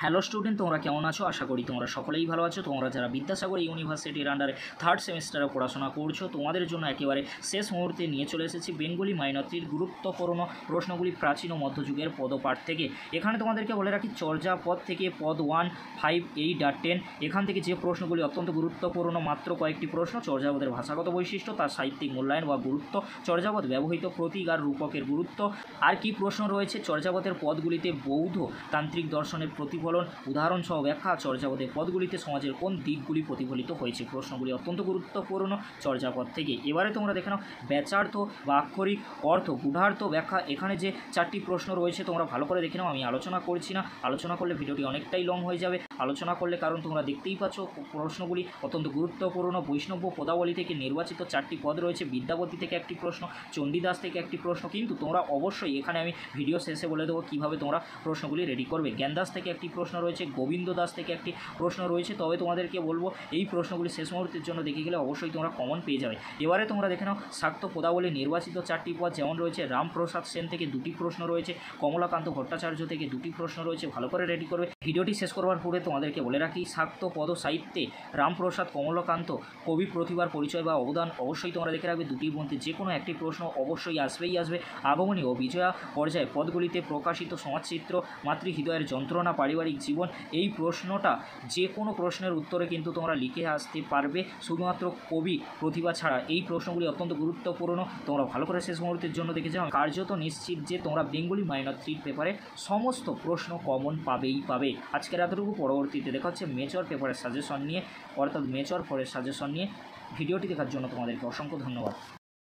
Hello student, তোমরা কেমন আছো? আশা করি তোমরা সকলেই ভালো আছো। তোমরা যারা বিদ্যাসাগর ইউনিভার্সিটির আন্ডারে থার্ড সেমিস্টারে পড়াশোনা করছো, তোমাদের জন্য একেবারে শেষ মুহূর্তে নিয়ে চলে এসেছি বেঙ্গলি মাইনর 3 গুরুত্বপূর্ণ প্রশ্নগুলি প্রাচীন ও মধ্যযুগের পদপাঠ থেকে। এখানে তোমাদেরকে বলে রাখি, চর্যাপদ থেকে পদ 1, 5, 8 আর 10 এখান থেকে যে প্রশ্নগুলি অত্যন্ত গুরুত্বপূর্ণ, মাত্র কয়েকটি প্রশ্ন। চর্যাপদের ভাষাগত বৈশিষ্ট্য, তার সাহিত্যিক মূল্যায়ন বা গুরুত্ব, চর্যাপদ ব্যবহৃত প্রতীক আর রূপকের গুরুত্ব, আর কি প্রশ্ন রয়েছে চর্যাপদের পদগুলিতে বৌদ্ধ তান্ত্রিক দর্শনের প্রতিফলন, উদাহরণসহ ব্যাখ্যা, চর্যাপদের পদগুলিতে সমাজের কোন দিকগুলি প্রতিফলিত হয়েছে। প্রশ্নগুলি অত্যন্ত গুরুত্বপূর্ণ চর্যাপদ থেকে। এবারে তোমরা দেখে নাও ব্যাচার্থ বা আক্ষরিক অর্থ, গূঢ়ার্থ, ব্যাখ্যা। এখানে যে 4টি প্রশ্ন রয়েছে তোমরা ভালো করে দেখে নাও। আমি আলোচনা করছি না, আলোচনা করলে ভিডিওটি অনেকটাই লং হয়ে যাবে। আলোচনা করলে, কারণ তোমরা দেখতেই পাচ্ছ প্রশ্নগুলি অত্যন্ত গুরুত্বপূর্ণ। বৈষ্ণব্য পদাবলী থেকে নির্বাচিত 4টি পদ রয়েছে। বিদ্যাপতি থেকে একটি প্রশ্ন, চণ্ডীদাস থেকে একটি প্রশ্ন। কিন্তু তোমরা অবশ্যই এখানে আমি ভিডিও শেষে বলে দেবো কীভাবে তোমরা প্রশ্নগুলি রেডি করবে। জ্ঞানদাস থেকে একটি প্রশ্ন রয়েছে, গোবিন্দ দাস থেকে একটি প্রশ্ন রয়েছে। তবে তোমাদেরকে বলবো এই প্রশ্নগুলি শেষ মুহূর্তের জন্য দেখে গেলে অবশ্যই তোমরা কমন পেয়ে যাবে। এবারে তোমরা দেখে নাও শাক্ত পদাবলী নির্বাচিত 4টি পদ, যেমন রয়েছে রামপ্রসাদ সেন থেকে 2টি প্রশ্ন রয়েছে, কমলাকান্ত ভট্টাচার্য থেকে 2টি প্রশ্ন রয়েছে। ভালো করে রেডি করবে। ভিডিওটি শেষ করবার পরে তোমাদেরকে বলে রাখি, শাক্ত পদ সাহিত্যে রামপ্রসাদ, কমলাকান্ত কবি প্রতিভার পরিচয় বা অবদান অবশ্যই তোমরা দেখে রাখবে। দুটির মধ্যে যে কোনো একটি প্রশ্ন অবশ্যই আসবেই আসবে। আগমনী ও বিজয়া পর্যায়ে পদগুলিতে প্রকাশিত সমাজচিত্র, মাতৃহৃদয়ের যন্ত্রণা, পারিবারিক জীবন। এই প্রশ্নটা যে কোনো প্রশ্নের উত্তরে কিন্তু তোমরা লিখে আসতে পারবে, শুধুমাত্র কবি প্রতিভা ছাড়া। এই প্রশ্নগুলি অত্যন্ত গুরুত্বপূর্ণ, তোমরা ভালো করে শেষ মুহূর্তের জন্য দেখে যাও। কার্যত নিশ্চিত যে তোমরা বেঙ্গলি মাইনর 3 পেপারে সমস্ত প্রশ্ন কমন পাবেই পাবে। আজকের এতটুকু। পরবর্তীতে দেখা হচ্ছে মেজর পেপারের সাজেশন নিয়ে, অর্থাৎ মেজর 4-এর সাজেশন নিয়ে। ভিডিওটি দেখার জন্য তোমাদেরকে অসংখ্য ধন্যবাদ।